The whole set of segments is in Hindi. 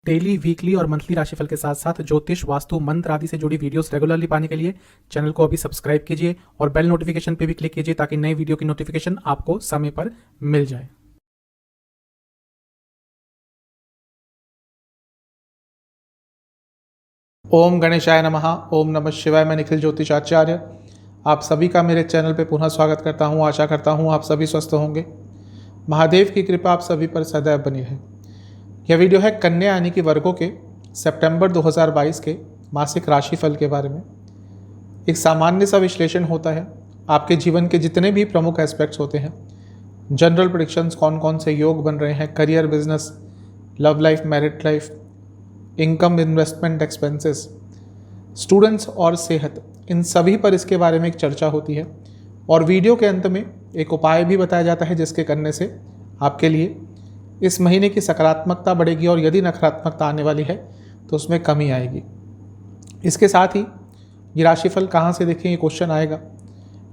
डेली, वीकली और मंथली राशिफल के साथ साथ ज्योतिष, वास्तु, मंत्र आदि से जुड़ी वीडियोस रेगुलरली पाने के लिए चैनल को अभी सब्सक्राइब कीजिए और बेल नोटिफिकेशन पे भी क्लिक कीजिए ताकि नई वीडियो की नोटिफिकेशन आपको समय पर मिल जाए। ओम गणेशाय नमः। ओम नमः शिवाय। मैं निखिल ज्योतिषाचार्य आप सभी का मेरे चैनल पे पुनः स्वागत करता हूँ। आशा करता हूँ आप सभी स्वस्थ होंगे। महादेव की कृपा आप सभी पर सदैव बनी रहे। यह वीडियो है कन्या यानी कि वर्गों के सितंबर 2022 के मासिक राशिफल के बारे में। एक सामान्य सा विश्लेषण होता है आपके जीवन के जितने भी प्रमुख एस्पेक्ट्स होते हैं, जनरल प्रेडिक्शंस, कौन कौन से योग बन रहे हैं, career, business, love life, married life, income, investment, expenses, students और सेहत, इन सभी पर इसके बारे में एक चर्चा होती है। और वीडियो के अंत में एक उपाय भी बताया जाता है जिसके करने से आपके लिए इस महीने की सकारात्मकता बढ़ेगी और यदि नकारात्मकता आने वाली है तो उसमें कमी आएगी। इसके साथ ही ये राशिफल कहाँ से देखें, ये क्वेश्चन आएगा।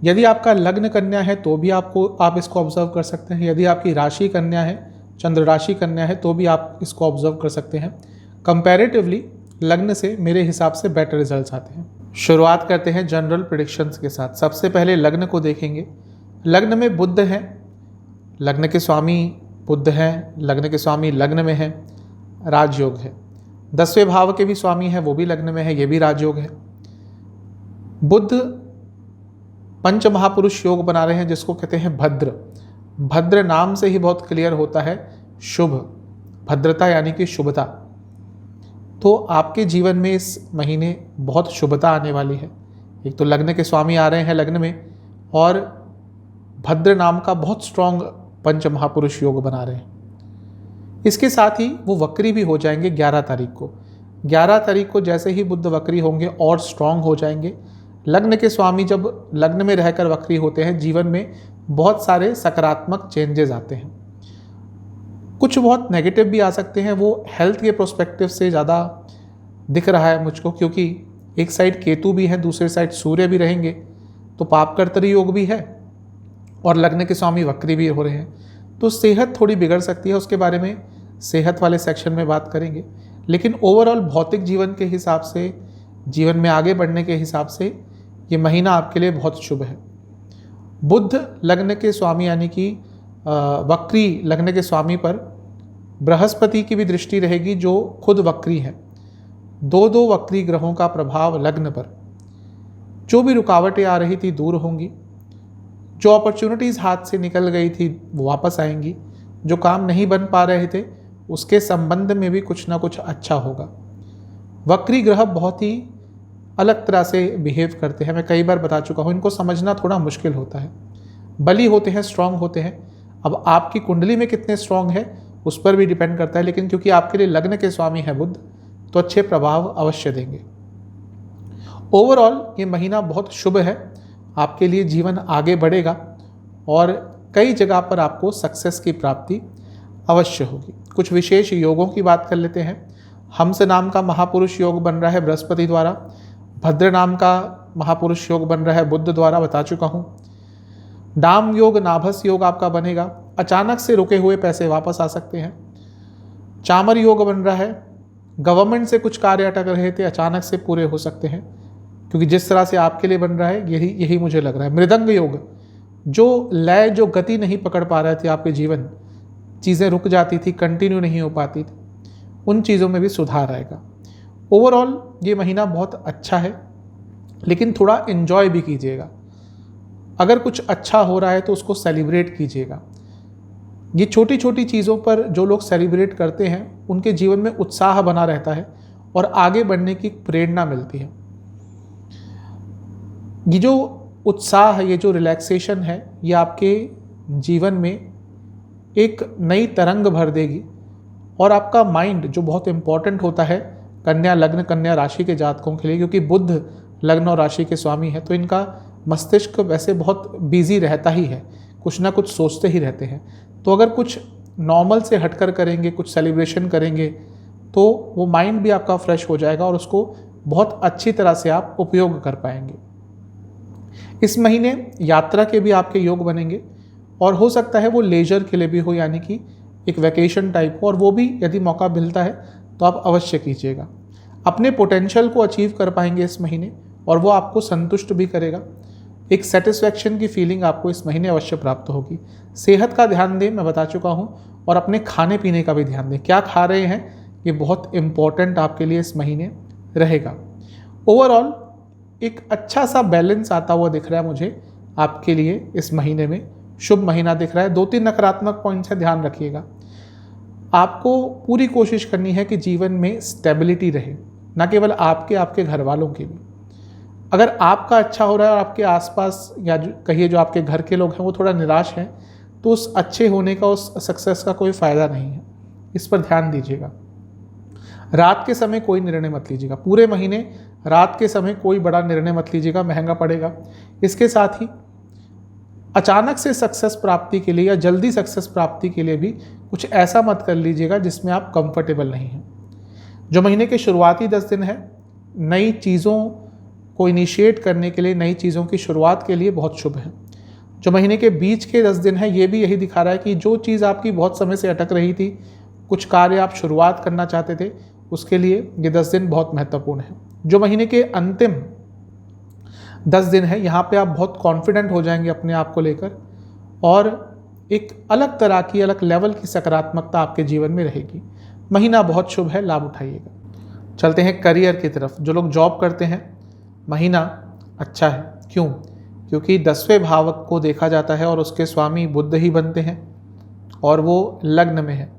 यदि आपका लग्न कन्या है तो भी आप इसको ऑब्जर्व कर सकते हैं। यदि आपकी राशि कन्या है, चंद्र राशि कन्या है, तो भी आप इसको ऑब्जर्व कर सकते हैं। कंपैरेटिवली लग्न से मेरे हिसाब से बेटर रिजल्ट्स आते हैं। शुरुआत करते हैं जनरल प्रेडिक्शंस के साथ। सबसे पहले लग्न को देखेंगे। लग्न में बुध हैं, लग्न के स्वामी बुध हैं, लग्न के स्वामी लग्न में हैं, राजयोग है। 10वें भाव के भी स्वामी हैं, वो भी लग्न में है, ये भी राजयोग है। बुध पंच महापुरुष योग बना रहे हैं जिसको कहते हैं भद्र। भद्र नाम से ही बहुत क्लियर होता है शुभ, भद्रता यानी कि शुभता। तो आपके जीवन में इस महीने बहुत शुभता आने वाली है। एक तो लग्न के स्वामी आ रहे हैं लग्न में, और भद्र नाम का बहुत स्ट्रॉन्ग पंच महापुरुष योग बना रहे हैं। इसके साथ ही वो वक्री भी हो जाएंगे 11 तारीख को। 11 तारीख को जैसे ही बुध वक्री होंगे और स्ट्रॉन्ग हो जाएंगे। लग्न के स्वामी जब लग्न में रहकर वक्री होते हैं, जीवन में बहुत सारे सकारात्मक चेंजेस आते हैं। कुछ बहुत नेगेटिव भी आ सकते हैं, वो हेल्थ के प्रोस्पेक्टिव से ज़्यादा दिख रहा है मुझको, क्योंकि एक साइड केतु भी है, दूसरी साइड सूर्य भी रहेंगे, तो पापकर्तरी योग भी है और लग्न के स्वामी वक्री भी हो रहे हैं। तो सेहत थोड़ी बिगड़ सकती है, उसके बारे में सेहत वाले सेक्शन में बात करेंगे। लेकिन ओवरऑल भौतिक जीवन के हिसाब से, जीवन में आगे बढ़ने के हिसाब से ये महीना आपके लिए बहुत शुभ है। बुध लग्न के स्वामी यानी कि वक्री लग्न के स्वामी पर बृहस्पति की भी दृष्टि रहेगी जो खुद वक्री है। दो वक्री ग्रहों का प्रभाव लग्न पर। जो भी रुकावटें आ रही थी दूर होंगी, जो अपॉर्चुनिटीज़ हाथ से निकल गई थी वो वापस आएंगी, जो काम नहीं बन पा रहे थे उसके संबंध में भी कुछ ना कुछ अच्छा होगा। वक्री ग्रह बहुत ही अलग तरह से बिहेव करते हैं, मैं कई बार बता चुका हूँ, इनको समझना थोड़ा मुश्किल होता है। बली होते हैं, स्ट्रांग होते हैं। अब आपकी कुंडली में कितने स्ट्रांग है उस पर भी डिपेंड करता है, लेकिन क्योंकि आपके लिए लग्न के स्वामी है बुध, तो अच्छे प्रभाव अवश्य देंगे। ओवरऑल ये महीना बहुत शुभ है आपके लिए। जीवन आगे बढ़ेगा और कई जगह पर आपको सक्सेस की प्राप्ति अवश्य होगी। कुछ विशेष योगों की बात कर लेते हैं। हंस नाम का महापुरुष योग बन रहा है बृहस्पति द्वारा। भद्र नाम का महापुरुष योग बन रहा है बुध द्वारा, बता चुका हूँ। डाम योग, नाभस योग आपका बनेगा। अचानक से रुके हुए पैसे वापस आ सकते हैं। चामर योग बन रहा है। गवर्नमेंट से कुछ कार्य अटक रहे थे, अचानक से पूरे हो सकते हैं, क्योंकि जिस तरह से आपके लिए बन रहा है यही मुझे लग रहा है। मृदंग योग, जो लय, जो गति नहीं पकड़ पा रहे थे आपके जीवन, चीज़ें रुक जाती थी, कंटिन्यू नहीं हो पाती थी, उन चीज़ों में भी सुधार आएगा। ओवरऑल ये महीना बहुत अच्छा है, लेकिन थोड़ा एंजॉय भी कीजिएगा। अगर कुछ अच्छा हो रहा है तो उसको सेलिब्रेट कीजिएगा। ये छोटी छोटी चीज़ों पर जो लोग सेलिब्रेट करते हैं उनके जीवन में उत्साह बना रहता है और आगे बढ़ने की प्रेरणा मिलती है। ये जो उत्साह है, ये जो रिलैक्सेशन है, ये आपके जीवन में एक नई तरंग भर देगी और आपका माइंड, जो बहुत इम्पॉर्टेंट होता है कन्या लग्न, कन्या राशि के जातकों के लिए, क्योंकि बुध लग्न और राशि के स्वामी है, तो इनका मस्तिष्क वैसे बहुत बिजी रहता ही है, कुछ ना कुछ सोचते ही रहते हैं। तो अगर कुछ नॉर्मल से हटकर करेंगे, कुछ सेलिब्रेशन करेंगे, तो वो माइंड भी आपका फ्रेश हो जाएगा और उसको बहुत अच्छी तरह से आप उपयोग कर पाएंगे। इस महीने यात्रा के भी आपके योग बनेंगे और हो सकता है वो लेजर के लिए भी हो, यानी कि एक वैकेशन टाइप हो, और वो भी यदि मौका मिलता है तो आप अवश्य कीजिएगा। अपने पोटेंशियल को अचीव कर पाएंगे इस महीने और वो आपको संतुष्ट भी करेगा। एक सेटिस्फैक्शन की फीलिंग आपको इस महीने अवश्य प्राप्त होगी। सेहत का ध्यान दें, मैं बता चुका हूँ, और अपने खाने पीने का भी ध्यान दें। क्या खा रहे हैं ये बहुत इम्पॉर्टेंट आपके लिए इस महीने रहेगा। ओवरऑल एक अच्छा सा बैलेंस आता हुआ दिख रहा है मुझे आपके लिए इस महीने में। शुभ महीना दिख रहा है। 2-3 नकारात्मक पॉइंट से ध्यान रखिएगा। आपको पूरी कोशिश करनी है कि जीवन में स्टेबिलिटी रहे, ना केवल आपके घर वालों की भी। अगर आपका अच्छा हो रहा है और आपके आसपास या कहिए जो आपके घर के लोग हैं वो थोड़ा निराश हैं, तो उस अच्छे होने का, उस सक्सेस का कोई फ़ायदा नहीं है। इस पर ध्यान दीजिएगा। रात के समय कोई निर्णय मत लीजिएगा। पूरे महीने रात के समय कोई बड़ा निर्णय मत लीजिएगा, महंगा पड़ेगा। इसके साथ ही अचानक से सक्सेस प्राप्ति के लिए या जल्दी सक्सेस प्राप्ति के लिए भी कुछ ऐसा मत कर लीजिएगा जिसमें आप कंफर्टेबल नहीं हैं। जो महीने के शुरुआती 10 दिन है, नई चीज़ों को इनिशिएट करने के लिए, नई चीज़ों की शुरुआत के लिए बहुत शुभ है। जो महीने के बीच के 10 दिन है, ये भी यही दिखा रहा है कि जो चीज़ आपकी बहुत समय से अटक रही थी, कुछ कार्य आप शुरुआत करना चाहते थे, उसके लिए ये 10 दिन बहुत महत्वपूर्ण है। जो महीने के अंतिम 10 दिन है, यहाँ पे आप बहुत कॉन्फिडेंट हो जाएंगे अपने आप को लेकर और एक अलग तरह की, अलग लेवल की सकारात्मकता आपके जीवन में रहेगी। महीना बहुत शुभ है, लाभ उठाइएगा। चलते हैं करियर की तरफ। जो लोग जॉब करते हैं, महीना अच्छा है। क्यों? क्योंकि 10वें भाव को देखा जाता है और उसके स्वामी बुध ही बनते हैं और वो लग्न में है।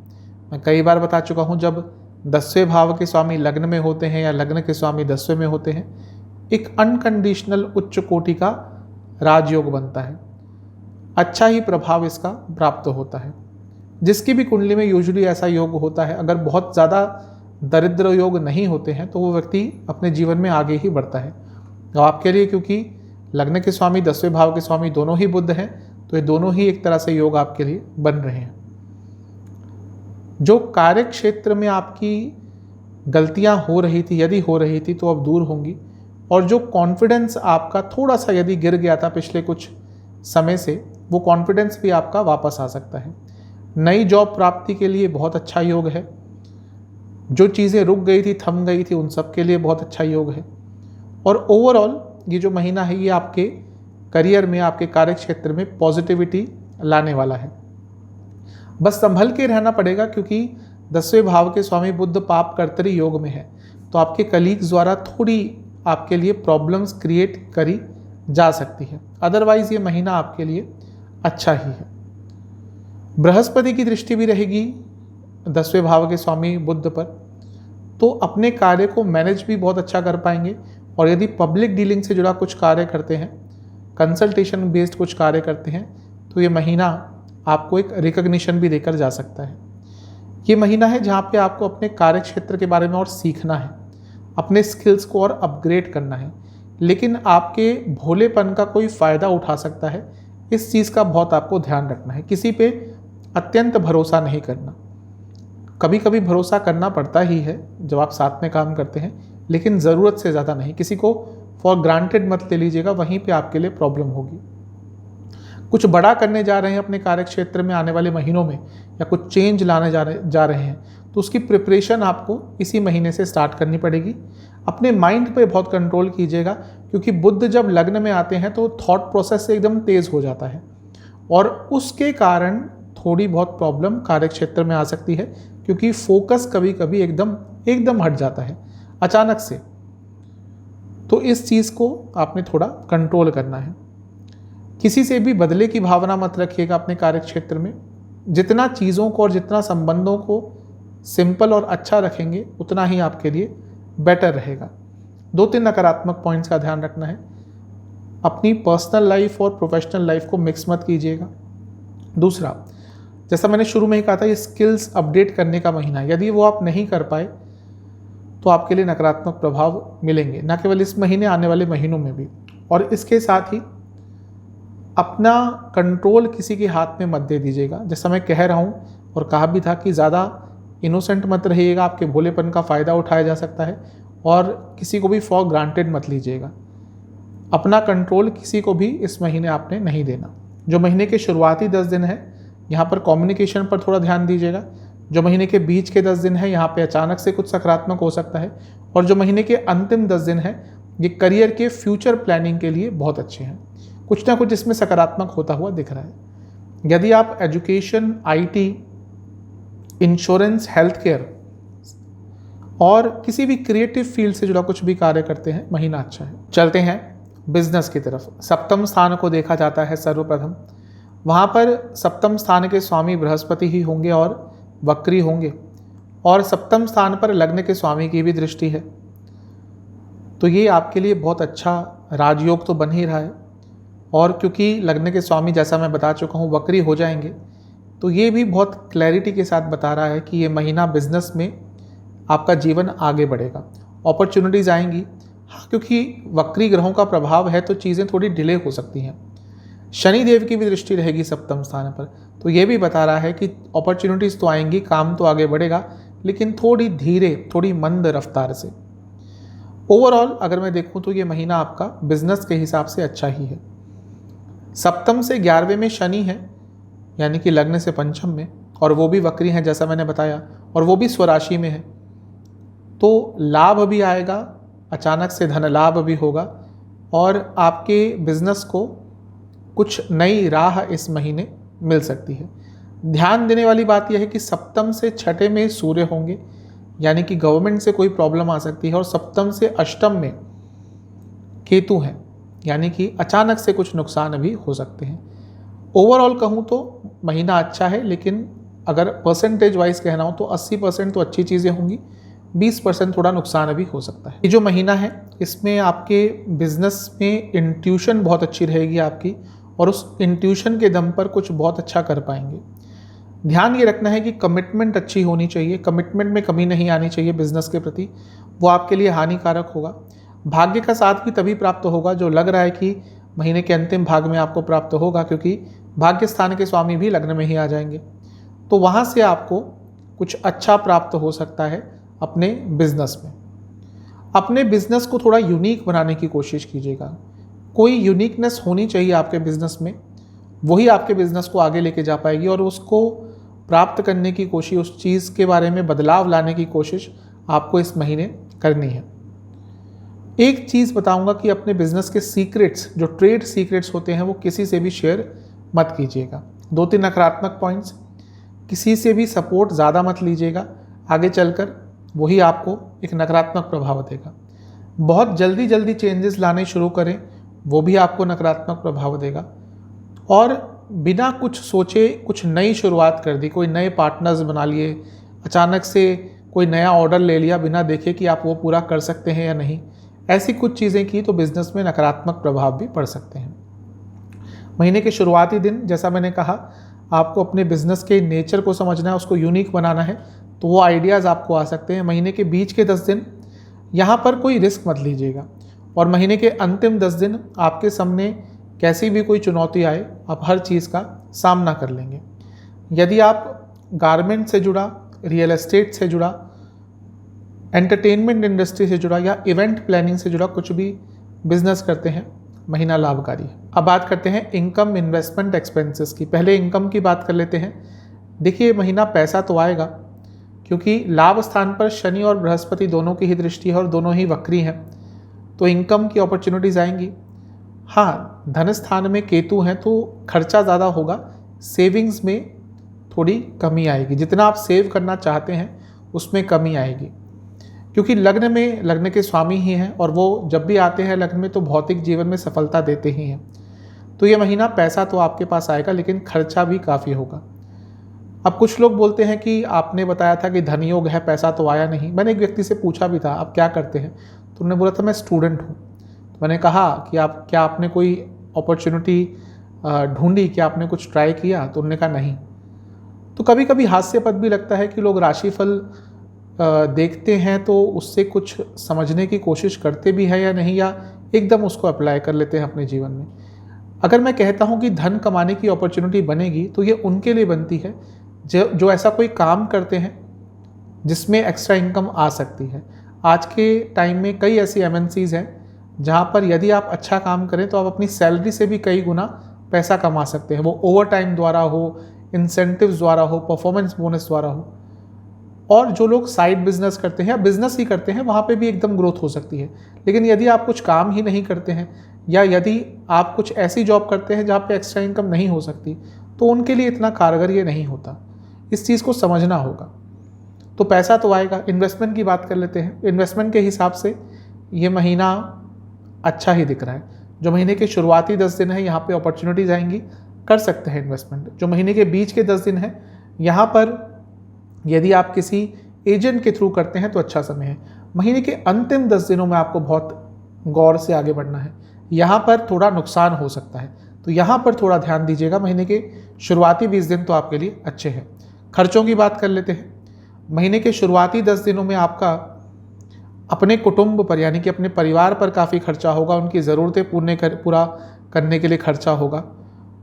मैं कई बार बता चुका हूँ, जब 10वें भाव के स्वामी लग्न में होते हैं या लग्न के स्वामी 10वें में होते हैं, एक अनकंडीशनल उच्च कोटि का राजयोग बनता है। अच्छा ही प्रभाव इसका प्राप्त होता है। जिसकी भी कुंडली में यूजुअली ऐसा योग होता है, अगर बहुत ज़्यादा दरिद्र योग नहीं होते हैं तो वो व्यक्ति अपने जीवन में आगे ही बढ़ता है। तो आपके लिए, क्योंकि लग्न के स्वामी 10वें भाव के स्वामी दोनों ही बुध हैं, तो ये दोनों ही एक तरह से योग आपके लिए बन रहे हैं। जो कार्य क्षेत्र में आपकी गलतियां हो रही थी, यदि हो रही थी, तो अब दूर होंगी। और जो कॉन्फिडेंस आपका थोड़ा सा यदि गिर गया था पिछले कुछ समय से, वो कॉन्फिडेंस भी आपका वापस आ सकता है। नई जॉब प्राप्ति के लिए बहुत अच्छा योग है। जो चीज़ें रुक गई थी, थम गई थी, उन सब के लिए बहुत अच्छा योग है। और ओवरऑल ये जो महीना है, ये आपके करियर में, आपके कार्य क्षेत्र में पॉजिटिविटी लाने वाला है। बस संभल के रहना पड़ेगा, क्योंकि 10वें भाव के स्वामी बुध पाप कर्तरी योग में है, तो आपके कलीग्स द्वारा थोड़ी आपके लिए प्रॉब्लम्स क्रिएट करी जा सकती है। अदरवाइज ये महीना आपके लिए अच्छा ही है। बृहस्पति की दृष्टि भी रहेगी 10वें भाव के स्वामी बुध पर, तो अपने कार्य को मैनेज भी बहुत अच्छा कर पाएंगे। और यदि पब्लिक डीलिंग से जुड़ा कुछ कार्य करते हैं, कंसल्टेशन बेस्ड कुछ कार्य करते हैं, तो ये महीना आपको एक रिकग्निशन भी देकर जा सकता है। ये महीना है जहाँ पे आपको अपने कार्य क्षेत्र के बारे में और सीखना है, अपने स्किल्स को और अपग्रेड करना है, लेकिन आपके भोलेपन का कोई फ़ायदा उठा सकता है। इस चीज़ का बहुत आपको ध्यान रखना है। किसी पे अत्यंत भरोसा नहीं करना। कभी कभी भरोसा करना पड़ता ही है जब आप साथ में काम करते हैं, लेकिन ज़रूरत से ज़्यादा नहीं। किसी को फॉर ग्रांटेड मत ले लीजिएगा, वहीं पे आपके लिए प्रॉब्लम होगी। कुछ बड़ा करने जा रहे हैं अपने कार्य क्षेत्र में आने वाले महीनों में, या कुछ चेंज लाने जा रहे हैं, तो उसकी प्रिपरेशन आपको इसी महीने से स्टार्ट करनी पड़ेगी। अपने माइंड पे बहुत कंट्रोल कीजिएगा, क्योंकि बुध जब लग्न में आते हैं तो थॉट प्रोसेस से एकदम तेज़ हो जाता है और उसके कारण थोड़ी बहुत प्रॉब्लम कार्य क्षेत्र में आ सकती है, क्योंकि फोकस कभी कभी एकदम हट जाता है अचानक से। तो इस चीज़ को आपने थोड़ा कंट्रोल करना है। किसी से भी बदले की भावना मत रखिएगा अपने कार्य क्षेत्र में। जितना चीज़ों को और जितना संबंधों को सिंपल और अच्छा रखेंगे, उतना ही आपके लिए बेटर रहेगा। 2-3 नकारात्मक पॉइंट्स का ध्यान रखना है। अपनी पर्सनल लाइफ और प्रोफेशनल लाइफ को मिक्स मत कीजिएगा। दूसरा, जैसा मैंने शुरू में ही कहा था, ये स्किल्स अपडेट करने का महीना, यदि वो आप नहीं कर पाए तो आपके लिए नकारात्मक प्रभाव मिलेंगे, न केवल इस महीने, आने वाले महीनों में भी। और इसके साथ ही अपना कंट्रोल किसी के हाथ में मत दे दीजिएगा। जैसा मैं कह रहा हूँ और कहा भी था कि ज़्यादा इनोसेंट मत रहिएगा, आपके भोलेपन का फ़ायदा उठाया जा सकता है। और किसी को भी फॉर ग्रांटेड मत लीजिएगा। अपना कंट्रोल किसी को भी इस महीने आपने नहीं देना। जो महीने के शुरुआती 10 दिन है, यहाँ पर कम्युनिकेशन पर थोड़ा ध्यान दीजिएगा। जो महीने के बीच के 10 दिन है यहाँ पे अचानक से कुछ सकारात्मक हो सकता है, और जो महीने के अंतिम 10 दिन है ये करियर के फ्यूचर प्लानिंग के लिए बहुत अच्छे हैं। कुछ ना कुछ इसमें सकारात्मक होता हुआ दिख रहा है। यदि आप education, IT, insurance, health care और किसी भी क्रिएटिव फील्ड से जुड़ा कुछ भी कार्य करते हैं, महीना अच्छा है। चलते हैं बिजनेस की तरफ। सप्तम स्थान को देखा जाता है सर्वप्रथम। वहाँ पर सप्तम स्थान के स्वामी बृहस्पति ही होंगे और वक्री होंगे, और सप्तम स्थान पर लग्न के स्वामी की भी दृष्टि है। तो ये आपके लिए बहुत अच्छा राजयोग तो बन ही रहा है, और क्योंकि लग्न के स्वामी जैसा मैं बता चुका हूँ वक्री हो जाएंगे, तो ये भी बहुत क्लैरिटी के साथ बता रहा है कि ये महीना बिजनेस में आपका जीवन आगे बढ़ेगा, अपॉर्चुनिटीज़ आएंगी। हाँ, क्योंकि वक्री ग्रहों का प्रभाव है तो चीज़ें थोड़ी डिले हो सकती हैं। शनि देव की भी दृष्टि रहेगी सप्तम स्थान पर, तो ये भी बता रहा है कि अपॉर्चुनिटीज़ तो आएंगी, काम तो आगे बढ़ेगा, लेकिन थोड़ी धीरे, थोड़ी मंद रफ्तार से। ओवरऑल अगर मैं देखूं तो ये महीना आपका बिजनेस के हिसाब से अच्छा ही है। सप्तम से 11वें में शनि है, यानी कि लग्न से पंचम में, और वो भी वक्री हैं जैसा मैंने बताया, और वो भी स्वराशि में है। तो लाभ भी आएगा, अचानक से धन लाभ भी होगा, और आपके बिजनेस को कुछ नई राह इस महीने मिल सकती है। ध्यान देने वाली बात यह है कि सप्तम से छठे में सूर्य होंगे, यानी कि गवर्नमेंट से कोई प्रॉब्लम आ सकती है, और सप्तम से अष्टम में केतु हैं, यानी कि अचानक से कुछ नुकसान भी हो सकते हैं। ओवरऑल कहूँ तो महीना अच्छा है, लेकिन अगर परसेंटेज वाइज कहना हो तो 80% तो अच्छी चीज़ें होंगी, 20% थोड़ा नुकसान भी हो सकता है। ये जो महीना है इसमें आपके बिजनेस में इंट्यूशन बहुत अच्छी रहेगी आपकी, और उस इंट्यूशन के दम पर कुछ बहुत अच्छा कर पाएंगे। ध्यान ये रखना है कि कमिटमेंट अच्छी होनी चाहिए, कमिटमेंट में कमी नहीं आनी चाहिए बिजनेस के प्रति, वो आपके लिए हानिकारक होगा। भाग्य का साथ भी तभी प्राप्त होगा जो लग रहा है कि महीने के अंतिम भाग में आपको प्राप्त होगा, क्योंकि भाग्य स्थान के स्वामी भी लग्न में ही आ जाएंगे, तो वहाँ से आपको कुछ अच्छा प्राप्त हो सकता है अपने बिजनेस में। अपने बिजनेस को थोड़ा यूनिक बनाने की कोशिश कीजिएगा। कोई यूनिकनेस होनी चाहिए आपके बिजनेस में, वही आपके बिजनेस को आगे लेके जा पाएगी, और उसको प्राप्त करने की कोशिश, उस चीज़ के बारे में बदलाव लाने की कोशिश आपको इस महीने करनी है। एक चीज़ बताऊंगा कि अपने बिजनेस के सीक्रेट्स, जो ट्रेड सीक्रेट्स होते हैं, वो किसी से भी शेयर मत कीजिएगा। 2-3 नकारात्मक पॉइंट्स, किसी से भी सपोर्ट ज़्यादा मत लीजिएगा, आगे चलकर वही आपको एक नकारात्मक प्रभाव देगा। बहुत जल्दी चेंजेस लाने शुरू करें, वो भी आपको नकारात्मक प्रभाव देगा। और बिना कुछ सोचे कुछ नई शुरुआत कर दी, कोई नए पार्टनर्स बना लिए, अचानक से कोई नया ऑर्डर ले लिया बिना देखे कि आप वो पूरा कर सकते हैं या नहीं, ऐसी कुछ चीज़ें की तो बिजनेस में नकारात्मक प्रभाव भी पड़ सकते हैं। महीने के शुरुआती दिन, जैसा मैंने कहा, आपको अपने बिजनेस के नेचर को समझना है, उसको यूनिक बनाना है, तो वो आइडियाज़ आपको आ सकते हैं। महीने के बीच के 10 दिन यहाँ पर कोई रिस्क मत लीजिएगा, और महीने के अंतिम 10 दिन आपके सामने कैसी भी कोई चुनौती आए, आप हर चीज़ का सामना कर लेंगे। यदि आप गारमेंट से जुड़ा, रियल एस्टेट से जुड़ा, एंटरटेनमेंट इंडस्ट्री से जुड़ा या इवेंट प्लानिंग से जुड़ा कुछ भी बिजनेस करते हैं, महीना लाभकारी है। अब बात करते हैं इनकम, इन्वेस्टमेंट, एक्सपेंसेस की। पहले इनकम की बात कर लेते हैं। देखिए, महीना पैसा तो आएगा, क्योंकि लाभ स्थान पर शनि और बृहस्पति दोनों की ही दृष्टि है और दोनों ही वक्री हैं, तो इनकम की अपॉर्चुनिटीज़ आएंगी। हाँ, धन स्थान में केतु हैं तो खर्चा ज़्यादा होगा, सेविंग्स में थोड़ी कमी आएगी। जितना आप सेव करना चाहते हैं उसमें कमी आएगी, क्योंकि लग्न के स्वामी ही हैं, और वो जब भी आते हैं लग्न में तो भौतिक जीवन में सफलता देते ही हैं। तो ये महीना पैसा तो आपके पास आएगा, लेकिन खर्चा भी काफ़ी होगा। अब कुछ लोग बोलते हैं कि आपने बताया था कि धन योग है, पैसा तो आया नहीं। मैंने एक व्यक्ति से पूछा भी था, आप क्या करते हैं, तो उन्होंने बोला था मैं स्टूडेंट हूँ। तो मैंने कहा कि आपने कोई अपॉर्चुनिटी ढूंढी, क्या आपने कुछ ट्राई किया, तो उन्होंने कहा नहीं। तो कभी कभी हास्यास्पद भी लगता है कि लोग राशिफल देखते हैं तो उससे कुछ समझने की कोशिश करते भी है या नहीं, या एकदम उसको अप्लाई कर लेते हैं अपने जीवन में। अगर मैं कहता हूँ कि धन कमाने की अपॉर्चुनिटी बनेगी, तो ये उनके लिए बनती है जो ऐसा कोई काम करते हैं जिसमें एक्स्ट्रा इनकम आ सकती है। आज के टाइम में कई ऐसी MNCs हैं जहाँ पर यदि आप अच्छा काम करें तो आप अपनी सैलरी से भी कई गुना पैसा कमा सकते हैं। वो ओवर टाइम द्वारा हो, इंसेंटिव्स द्वारा हो, परफॉर्मेंस बोनस द्वारा हो। और जो लोग साइड बिजनेस करते हैं या बिजनेस ही करते हैं वहाँ पे भी एकदम ग्रोथ हो सकती है। लेकिन यदि आप कुछ काम ही नहीं करते हैं या यदि आप कुछ ऐसी जॉब करते हैं जहाँ पे एक्स्ट्रा इनकम नहीं हो सकती, तो उनके लिए इतना कारगर ये नहीं होता। इस चीज़ को समझना होगा। तो पैसा तो आएगा। इन्वेस्टमेंट की बात कर लेते हैं। इन्वेस्टमेंट के हिसाब से ये महीना अच्छा ही दिख रहा है। जो महीने के शुरुआती 10 दिन है यहाँ पे अपॉर्चुनिटीज आएंगी, कर सकते हैं इन्वेस्टमेंट। जो महीने के बीच के 10 दिन है यहाँ पर यदि आप किसी एजेंट के थ्रू करते हैं तो अच्छा समय है। महीने के अंतिम 10 दिनों में आपको बहुत गौर से आगे बढ़ना है। यहाँ पर थोड़ा नुकसान हो सकता है, तो यहाँ पर थोड़ा ध्यान दीजिएगा। महीने के शुरुआती 20 दिन तो आपके लिए अच्छे हैं। खर्चों की बात कर लेते हैं। महीने के शुरुआती 10 दिनों में आपका अपने कुटुंब पर यानी कि अपने परिवार पर काफ़ी खर्चा होगा। उनकी ज़रूरतें पूरा करने के लिए खर्चा होगा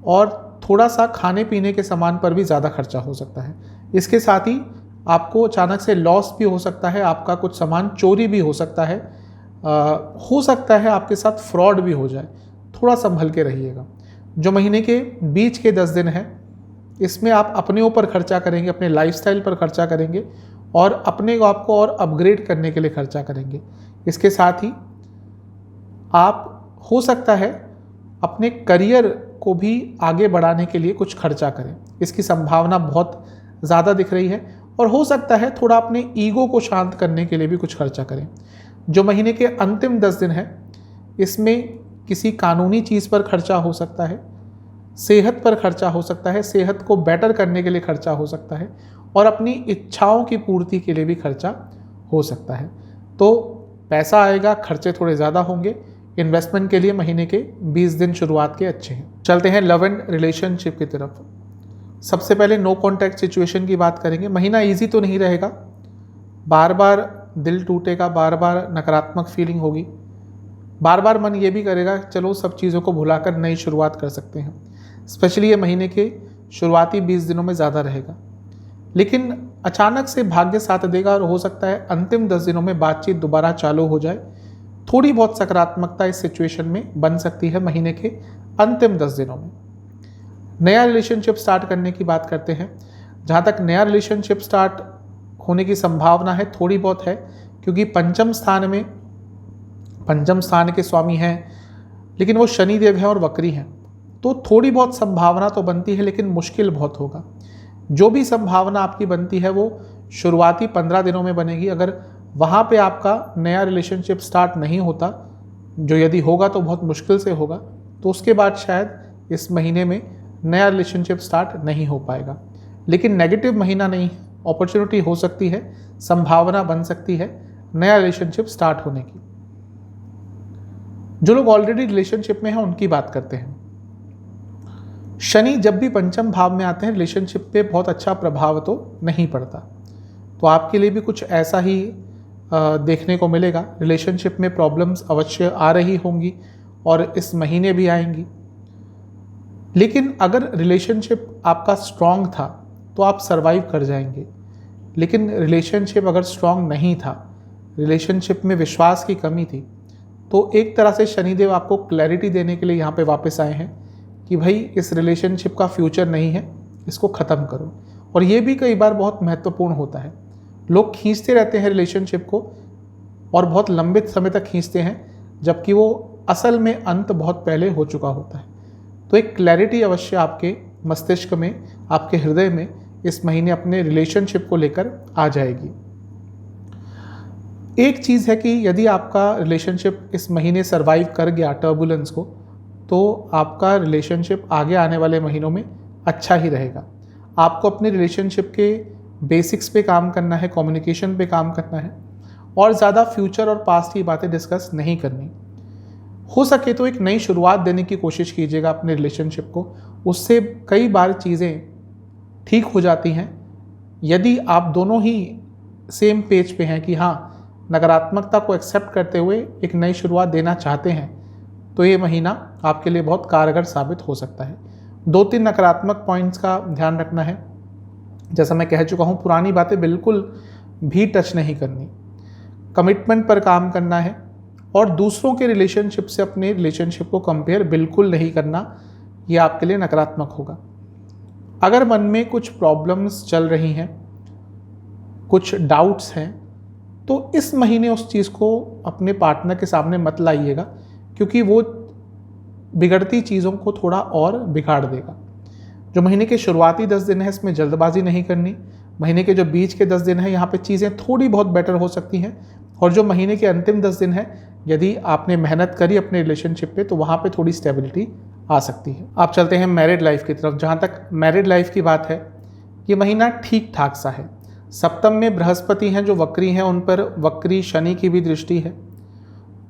और थोड़ा सा खाने पीने के सामान पर भी ज़्यादा खर्चा हो सकता है। इसके साथ ही आपको अचानक से लॉस भी हो सकता है, आपका कुछ सामान चोरी भी हो सकता है, हो सकता है आपके साथ फ्रॉड भी हो जाए। थोड़ा संभल के रहिएगा। जो महीने के बीच के 10 दिन हैं इसमें आप अपने ऊपर खर्चा करेंगे, अपने लाइफस्टाइल पर खर्चा करेंगे और अपने आप को और अपग्रेड करने के लिए खर्चा करेंगे। इसके साथ ही आप हो सकता है अपने करियर को भी आगे बढ़ाने के लिए कुछ खर्चा करें। इसकी संभावना बहुत ज़्यादा दिख रही है और हो सकता है थोड़ा अपने ईगो को शांत करने के लिए भी कुछ खर्चा करें। जो महीने के अंतिम 10 दिन है इसमें किसी कानूनी चीज़ पर खर्चा हो सकता है, सेहत पर खर्चा हो सकता है, सेहत को बेटर करने के लिए खर्चा हो सकता है और अपनी इच्छाओं की पूर्ति के लिए भी खर्चा हो सकता है। तो पैसा आएगा, खर्चे थोड़े ज़्यादा होंगे। इन्वेस्टमेंट के लिए महीने के 20 दिन शुरुआत के अच्छे हैं। चलते हैं लव एंड रिलेशनशिप की तरफ। सबसे पहले नो कॉन्टैक्ट सिचुएशन की बात करेंगे। महीना इजी तो नहीं रहेगा, बार बार दिल टूटेगा, बार बार नकारात्मक फीलिंग होगी, बार बार मन ये भी करेगा चलो सब चीज़ों को भुलाकर नई शुरुआत कर सकते हैं। स्पेशली ये महीने के शुरुआती 20 दिनों में ज़्यादा रहेगा, लेकिन अचानक से भाग्य साथ देगा और हो सकता है अंतिम 10 दिनों में बातचीत दोबारा चालू हो जाए। थोड़ी बहुत सकारात्मकता इस सिचुएशन में बन सकती है महीने के अंतिम 10 दिनों में। नया रिलेशनशिप स्टार्ट करने की बात करते हैं। जहाँ तक नया रिलेशनशिप स्टार्ट होने की संभावना है थोड़ी बहुत है, क्योंकि पंचम स्थान के स्वामी हैं, लेकिन वो शनिदेव हैं और वक्री हैं, तो थोड़ी बहुत संभावना तो बनती है, लेकिन मुश्किल बहुत होगा। जो भी संभावना आपकी बनती है वो शुरुआती 15 दिनों में बनेगी। अगर वहाँ पे आपका नया रिलेशनशिप स्टार्ट नहीं होता, जो यदि होगा तो बहुत मुश्किल से होगा, तो उसके बाद शायद इस महीने में नया रिलेशनशिप स्टार्ट नहीं हो पाएगा। लेकिन नेगेटिव महीना नहीं, अपॉर्चुनिटी हो सकती है, संभावना बन सकती है नया रिलेशनशिप स्टार्ट होने की। जो लोग ऑलरेडी रिलेशनशिप में हैं उनकी बात करते हैं। शनि जब भी पंचम भाव में आते हैं रिलेशनशिप पे बहुत अच्छा प्रभाव तो नहीं पड़ता, तो आपके लिए भी कुछ ऐसा ही देखने को मिलेगा। रिलेशनशिप में प्रॉब्लम्स अवश्य आ रही होंगी और इस महीने भी आएंगी। लेकिन अगर रिलेशनशिप आपका स्ट्रांग था तो आप सरवाइव कर जाएंगे। लेकिन रिलेशनशिप अगर स्ट्रांग नहीं था, रिलेशनशिप में विश्वास की कमी थी, तो एक तरह से शनिदेव आपको क्लैरिटी देने के लिए यहाँ पे वापस आए हैं कि भाई इस रिलेशनशिप का फ्यूचर नहीं है, इसको ख़त्म करो। और ये भी कई बार बहुत महत्वपूर्ण होता है। लोग खींचते रहते हैं रिलेशनशिप को और बहुत लंबे समय तक खींचते हैं, जबकि वो असल में अंत बहुत पहले हो चुका होता है। तो एक क्लैरिटी अवश्य आपके मस्तिष्क में, आपके हृदय में इस महीने अपने रिलेशनशिप को लेकर आ जाएगी। एक चीज़ है कि यदि आपका रिलेशनशिप इस महीने सरवाइव कर गया टर्बुलेंस को, तो आपका रिलेशनशिप आगे आने वाले महीनों में अच्छा ही रहेगा। आपको अपने रिलेशनशिप के बेसिक्स पे काम करना है, कम्युनिकेशन पे काम करना है और ज़्यादा फ्यूचर और पास्ट की बातें डिस्कस नहीं करनी। हो सके तो एक नई शुरुआत देने की कोशिश कीजिएगा अपने रिलेशनशिप को। उससे कई बार चीज़ें ठीक हो जाती हैं यदि आप दोनों ही सेम पेज पे हैं कि हाँ, नकारात्मकता को एक्सेप्ट करते हुए एक नई शुरुआत देना चाहते हैं, तो ये महीना आपके लिए बहुत कारगर साबित हो सकता है। 2-3 नकारात्मक पॉइंट्स का ध्यान रखना है। जैसा मैं कह चुका हूँ, पुरानी बातें बिल्कुल भी टच नहीं करनी, कमिटमेंट पर काम करना है और दूसरों के रिलेशनशिप से अपने रिलेशनशिप को कंपेयर बिल्कुल नहीं करना। ये आपके लिए नकारात्मक होगा। अगर मन में कुछ प्रॉब्लम्स चल रही हैं कुछ डाउट्स हैं, तो इस महीने उस चीज़ को अपने पार्टनर के सामने मत लाइएगा, क्योंकि वो बिगड़ती चीज़ों को थोड़ा और बिगाड़ देगा। जो महीने के शुरुआती 10 दिन है, इसमें जल्दबाजी नहीं करनी। महीने के जो बीच के 10 दिन है, यहाँ पे चीज़ें थोड़ी बहुत बेटर हो सकती हैं। और जो महीने के अंतिम 10 दिन है, यदि आपने मेहनत करी अपने रिलेशनशिप पे, तो वहाँ पे थोड़ी स्टेबिलिटी आ सकती है। आप चलते हैं मैरिड लाइफ की तरफ। जहाँ तक मैरिड लाइफ की बात है, ये महीना ठीक ठाक सा है। सप्तम में बृहस्पति हैं जो वक्री हैं, उन पर वक्री शनि की भी दृष्टि है।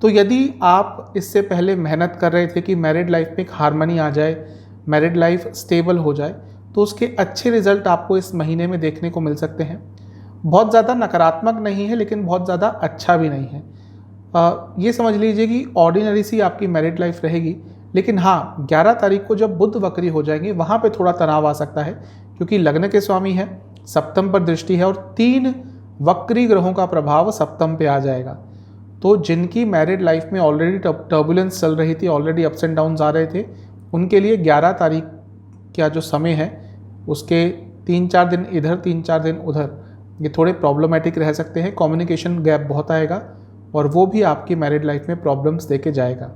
तो यदि आप इससे पहले मेहनत कर रहे थे कि मैरिड लाइफ में एक हार्मनी आ जाए, मैरिड लाइफ स्टेबल हो जाए, तो उसके अच्छे रिजल्ट आपको इस महीने में देखने को मिल सकते हैं। बहुत ज़्यादा नकारात्मक नहीं है, लेकिन बहुत ज़्यादा अच्छा भी नहीं है। ये समझ लीजिए कि ऑर्डिनरी सी आपकी मैरिड लाइफ रहेगी। लेकिन हाँ, 11 तारीख को जब बुध वक्री हो जाएंगे, वहाँ पे थोड़ा तनाव आ सकता है, क्योंकि लग्न के स्वामी है, सप्तम पर दृष्टि है और 3 वक्री ग्रहों का प्रभाव सप्तम पे आ जाएगा। तो जिनकी मैरिड लाइफ में ऑलरेडी टर्बुलेंस चल रही थी, ऑलरेडी अप्स एंड डाउन्स आ रहे थे, उनके लिए 11 तारीख का जो समय है, उसके 3-4 दिन इधर 3-4 दिन उधर, ये थोड़े प्रॉब्लमेटिक रह सकते हैं। कम्युनिकेशन गैप बहुत आएगा और वो भी आपकी मैरिड लाइफ में प्रॉब्लम्स देके जाएगा।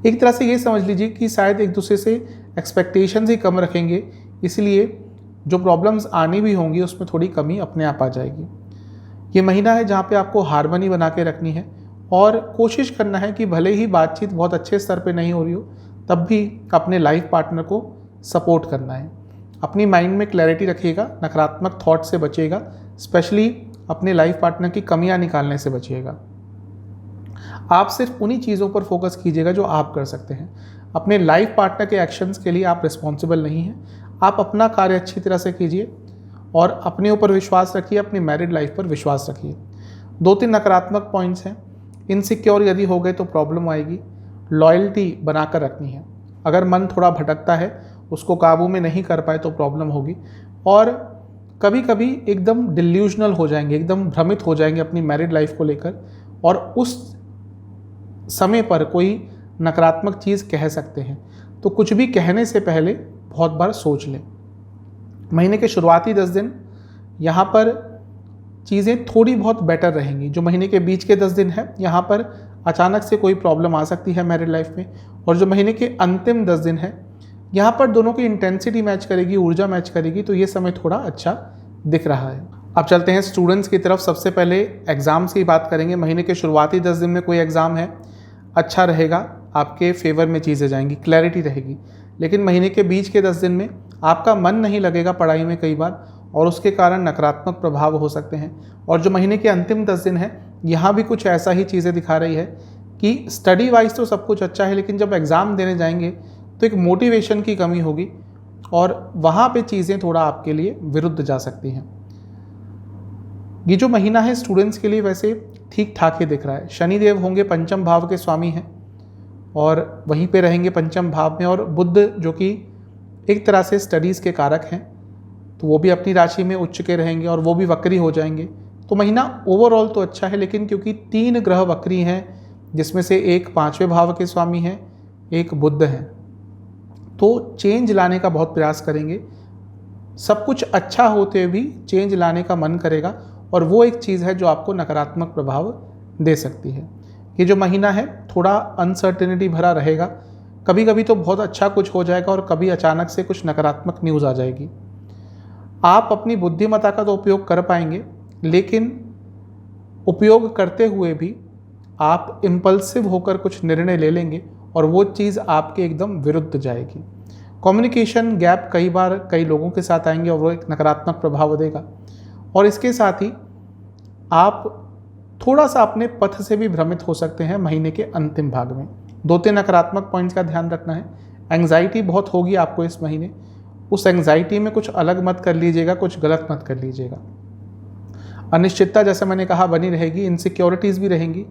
एक तरह से ये समझ लीजिए कि शायद एक दूसरे से एक्सपेक्टेशंस ही कम रखेंगे, इसलिए जो प्रॉब्लम्स आनी भी होंगी उसमें थोड़ी कमी अपने आप आ जाएगी। ये महीना है जहाँ पे आपको हार्मनी बना के रखनी है और कोशिश करना है कि भले ही बातचीत बहुत अच्छे स्तर पे नहीं हो रही हो, तब भी अपने लाइफ पार्टनर को सपोर्ट करना है। अपनी माइंड में क्लैरिटी रखिएगा, नकारात्मक थॉट से बचिएगा, स्पेशली अपने लाइफ पार्टनर की कमियां निकालने से बचिएगा। आप सिर्फ उन्हीं चीज़ों पर फोकस कीजिएगा जो आप कर सकते हैं। अपने लाइफ पार्टनर के एक्शंस के लिए आप रिस्पॉन्सिबल नहीं हैं। आप अपना कार्य अच्छी तरह से कीजिए और अपने ऊपर विश्वास रखिए, अपनी मैरिड लाइफ पर विश्वास रखिए। 2-3 नकारात्मक पॉइंट्स हैं। इनसिक्योर यदि हो गए तो प्रॉब्लम आएगी। लॉयल्टी बनाकर रखनी है। अगर मन थोड़ा भटकता है, उसको काबू में नहीं कर पाए तो प्रॉब्लम होगी। और कभी कभी एकदम डिल्यूजनल हो जाएंगे, एकदम भ्रमित हो जाएंगे अपनी मैरिड लाइफ को लेकर, और उस समय पर कोई नकारात्मक चीज़ कह सकते हैं। तो कुछ भी कहने से पहले बहुत बार सोच लें। महीने के शुरुआती 10 दिन यहाँ पर चीज़ें थोड़ी बहुत बेटर रहेंगी। जो महीने के बीच के 10 दिन है, यहाँ पर अचानक से कोई प्रॉब्लम आ सकती है मैरिड लाइफ में। और जो महीने के अंतिम 10 दिन है, यहाँ पर दोनों की इंटेंसिटी मैच करेगी, ऊर्जा मैच करेगी, तो ये समय थोड़ा अच्छा दिख रहा है। अब चलते हैं स्टूडेंट्स की तरफ। सबसे पहले एग्ज़ाम्स की बात करेंगे। महीने के शुरुआती 10 दिन में कोई एग्ज़ाम है, अच्छा रहेगा, आपके फेवर में चीज़ें जाएंगी, क्लैरिटी रहेगी। लेकिन महीने के बीच के 10 दिन में आपका मन नहीं लगेगा पढ़ाई में कई बार, और उसके कारण नकारात्मक प्रभाव हो सकते हैं। और जो महीने के अंतिम 10 दिन है, यहाँ भी कुछ ऐसा ही चीज़ें दिखा रही है कि स्टडी वाइज तो सब कुछ अच्छा है, लेकिन जब एग्ज़ाम देने जाएंगे तो एक मोटिवेशन की कमी होगी और वहाँ पे चीज़ें थोड़ा आपके लिए विरुद्ध जा सकती हैं। ये जो महीना है स्टूडेंट्स के लिए वैसे ठीक ठाक ही दिख रहा है। शनिदेव होंगे पंचम भाव के स्वामी हैं और वहीं पे रहेंगे पंचम भाव में, और बुध जो कि एक तरह से स्टडीज़ के कारक हैं, तो वो भी अपनी राशि में उच्च के रहेंगे और वो भी वक्री हो जाएंगे। तो महीना ओवरऑल तो अच्छा है, लेकिन क्योंकि 3 ग्रह वक्री हैं, जिसमें से एक 5वें भाव के स्वामी हैं, एक बुध हैं, तो चेंज लाने का बहुत प्रयास करेंगे। सब कुछ अच्छा होते हुए भी चेंज लाने का मन करेगा, और वो एक चीज़ है जो आपको नकारात्मक प्रभाव दे सकती है। ये जो महीना है थोड़ा अनसर्टेनिटी भरा रहेगा। कभी कभी तो बहुत अच्छा कुछ हो जाएगा और कभी अचानक से कुछ नकारात्मक न्यूज़ आ जाएगी। आप अपनी बुद्धिमत्ता का तो उपयोग कर पाएंगे, लेकिन उपयोग करते हुए भी आप इम्पल्सिव होकर कुछ निर्णय ले लेंगे और वो चीज़ आपके एकदम विरुद्ध जाएगी। कम्युनिकेशन गैप कई बार कई लोगों के साथ आएंगे और वो एक नकारात्मक प्रभाव देगा। और इसके साथ ही आप थोड़ा सा अपने पथ से भी भ्रमित हो सकते हैं महीने के अंतिम भाग में। 2-3 नकारात्मक पॉइंट्स का ध्यान रखना है। एंग्जाइटी बहुत होगी आपको इस महीने। उस एंग्जाइटी में कुछ अलग मत कर लीजिएगा, कुछ गलत मत कर लीजिएगा। अनिश्चितता जैसे मैंने कहा बनी रहेगी, इनसिक्योरिटीज़ भी रहेंगी,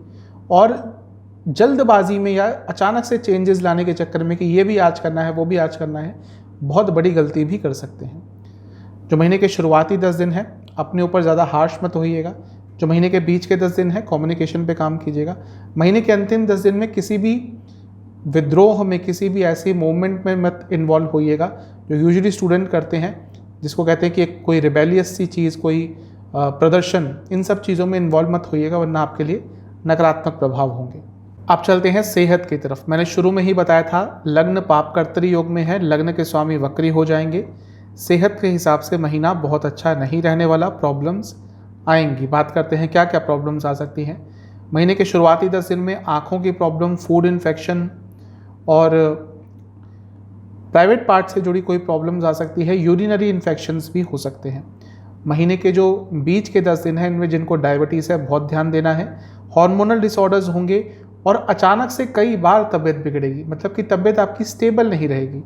और जल्दबाजी में या अचानक से चेंजेस लाने के चक्कर में कि ये भी आज करना है वो भी आज करना है, बहुत बड़ी गलती भी कर सकते हैं। जो महीने के शुरुआती 10 दिन है, अपने ऊपर ज़्यादा हार्श मत होइएगा। जो महीने के बीच के 10 दिन है, कम्युनिकेशन पे काम कीजिएगा। महीने के अंतिम 10 दिन में किसी भी विद्रोह में, किसी भी ऐसे मूवमेंट में मत इन्वॉल्व होइएगा जो यूजुअली स्टूडेंट करते हैं, जिसको कहते हैं कि कोई रिबेलियस सी चीज़, कोई प्रदर्शन, इन सब चीज़ों में इन्वॉल्व मत होइएगा, वरना आपके लिए नकारात्मक प्रभाव होंगे। आप चलते हैं सेहत की तरफ। मैंने शुरू में ही बताया था, लग्न पापकर्तरी योग में है, लग्न के स्वामी वक्री हो जाएंगे। सेहत के हिसाब से महीना बहुत अच्छा नहीं रहने वाला, प्रॉब्लम्स आएंगी। बात करते हैं क्या क्या प्रॉब्लम्स आ सकती हैं। महीने के शुरुआती 10 दिन में आँखों की प्रॉब्लम, फूड इन्फेक्शन और प्राइवेट पार्ट से जुड़ी कोई प्रॉब्लम्स आ सकती है। यूरिनरी इन्फेक्शंस भी हो सकते हैं। महीने के जो बीच के 10 दिन हैं, इनमें जिनको डायबिटीज़ है बहुत ध्यान देना है। हार्मोनल डिसऑर्डर्स होंगे और अचानक से कई बार तबीयत बिगड़ेगी, मतलब कि तबीयत आपकी स्टेबल नहीं रहेगी।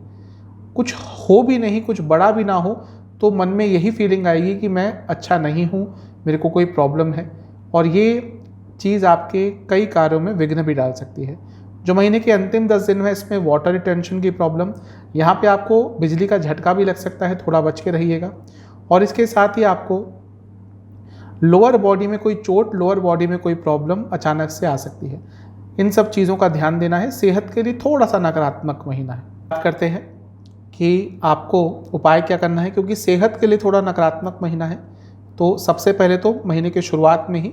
कुछ हो भी नहीं, कुछ बड़ा भी ना हो, तो मन में यही फीलिंग आएगी कि मैं अच्छा नहीं हूँ, मेरे को कोई प्रॉब्लम है, और ये चीज़ आपके कई कार्यों में विघ्न भी डाल सकती है। जो महीने के अंतिम 10 दिन है, इसमें वाटर रिटेंशन की प्रॉब्लम, यहाँ पे आपको बिजली का झटका भी लग सकता है, थोड़ा बच के रहिएगा। और इसके साथ ही आपको लोअर बॉडी में कोई चोट, लोअर बॉडी में कोई प्रॉब्लम अचानक से आ सकती है। इन सब चीज़ों का ध्यान देना है। सेहत के लिए थोड़ा सा नकारात्मक महीना है। बात करते हैं कि आपको उपाय क्या करना है, क्योंकि सेहत के लिए थोड़ा नकारात्मक महीना है। तो सबसे पहले तो महीने के शुरुआत में ही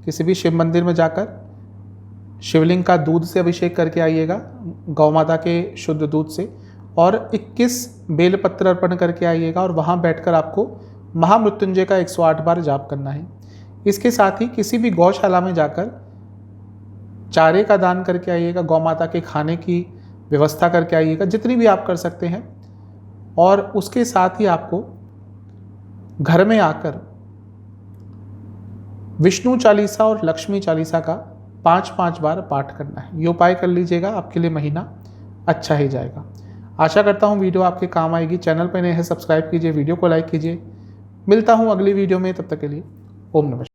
किसी भी शिव मंदिर में जाकर शिवलिंग का दूध से अभिषेक करके आइएगा, गौ माता के शुद्ध दूध से, और 21 बेलपत्र अर्पण करके आइएगा, और वहाँ बैठकर आपको महामृत्युंजय का 108 बार जाप करना है। इसके साथ ही किसी भी गौशाला में जाकर चारे का दान करके आइएगा, गौ माता के खाने की व्यवस्था करके आइएगा, जितनी भी आप कर सकते हैं। और उसके साथ ही आपको घर में आकर विष्णु चालीसा और लक्ष्मी चालीसा का 5-5 बार पाठ करना है। ये उपाय कर लीजिएगा, आपके लिए महीना अच्छा ही जाएगा। आशा करता हूँ वीडियो आपके काम आएगी। चैनल पर नए हैं, सब्सक्राइब कीजिए, वीडियो को लाइक कीजिए। मिलता हूँ अगली वीडियो में, तब तक के लिए ओम नमः।